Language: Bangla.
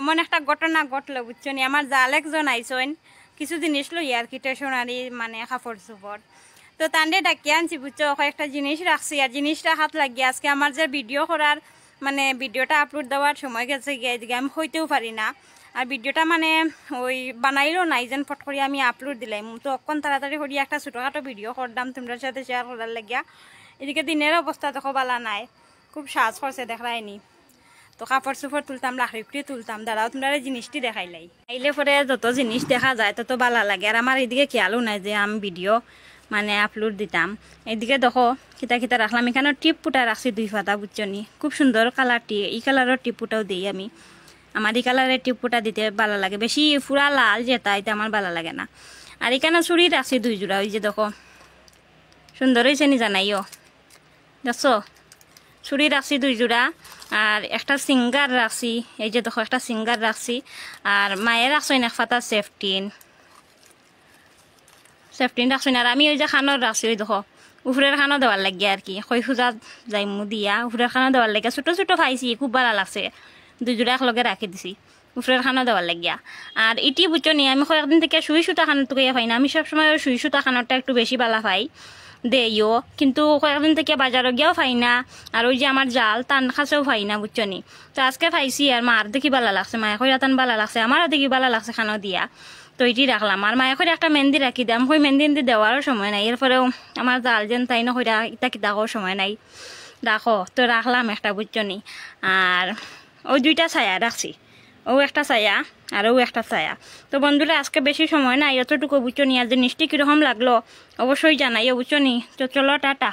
এমন একটা ঘটনা ঘটলো বুঝছো নি, আমার জাল একজন আইসন কিছু জিনিস লই আর কি স্টেশনারি মানে কাপড় চোপড়, তো তান্ডে ডাকিয়ে আনছি বুঝছো, কয়েকটা জিনিস রাখছি আর জিনিসটা হাত লাগিয়ে আজকে আমার যে ভিডিও করার মানে ভিডিওটা আপলোড দেওয়ার সময় গেছে গিয়ে এদিকে আমি হইতেও পারি না, আর ভিডিওটা মানে ওই বানাইলো নাই যেন ফট করে আমি আপলোড দিলাম, তো অক্ষণ তাড়াতাড়ি করি একটা ছোটোখাটো ভিডিও করলাম তোমার সাথে শেয়ার করার লাগিয়া। এদিকে দিনের অবস্থা দেখো বালা নাই, খুব সাজ করছে দেখায়নি, তো কাপড় চোপড় তুলতাম লাকড়ি তুলতাম, দাঁড়াও তোমরা জিনিসটি দেখাইলাই। আইলে পরে যত জিনিস দেখা যায় তত বালা লাগে, আর আমার এদিকে খেয়ালও নাই যে আমি ভিডিও মানে আপলোড দিতাম। এদিকে দেখো কিতা কিতা রাখলাম, এখানে টিপ পুটা রাখছি 2 পাতা বুঝছো নি, খুব সুন্দর কালারটি, এই কালারের টিপ পুটাও দিই আমি, আমার এই কালারের টিপ পুটা দিতে ভালো লাগে, বেশি পুরা লাল যেটা এটা আমার ভালো লাগে না। আর এখানে চুড়ি রাখছি 2 জোড়া, ওই যে দেখো সুন্দর হয়েছে নি জানাইও, দেখছো চুড়ি রাখছি 2 জোড়া, আর একটা সিঙ্গার রাখছি, এই যে দেখো একটা সিঙ্গার রাখছি, আর মায়ের রাখছো এক পাতা সেফটিন রাখছি, আর আমি ওই যে খানোর রাখছি, ওই দেখো উপরের খানো দেওয়ার লাগে আর কি, কই খুঁজা যাই মু দিয়া উপরের খানো দেওয়ার লাগে, ছোটো ছোটো পাইছি খুব ভালো লাগছে, 2 জোড়া একলগে রাখি দিছি উপরের খানো দেওয়ার লাগিয়া। আর ইটি বুঝছো নি, আমি কয়েকদিন থেকে সুই সুতা খানো তো পাই না, আমি সবসময় সুই সুতা খানোটা একটু বেশি ভালো পাই দেইও, কিন্তু কয়েকদিন থেকে বাজারে গিয়েও পাই না, আর ওই যে আমার জাল তান কাছেও পাই না বুঝছো নি, তো আজকে পাইছি, আর মার দেখি ভালো লাগছে, মায়ে কইরা তান ভালো লাগছে, আমারও দেখি ভালো লাগছে খানো দিয়া, তো এটি রাখলাম। আর মায়ে করে একটা মেহেন্দি রাখি দাম, কই মেহেন্দি দেওয়ারও সময় নাই, এরপরেও আমার জাল যেন তাই না কইরা ইতা কিতাকও সময় নাই, রাখো তো রাখলাম একটা বুঝছো নি। আর ওই 2টা ছায়া রাখছি, ও একটা ছায়া আর ও একটা ছায়া। তো বন্ধুরা আজকে বেশি সময় নাই, এতটুকু বুঝছো নি, আর জিনিসটি কীরকম লাগলো অবশ্যই জানাই বুঝছো নি। তো চলো টাটা।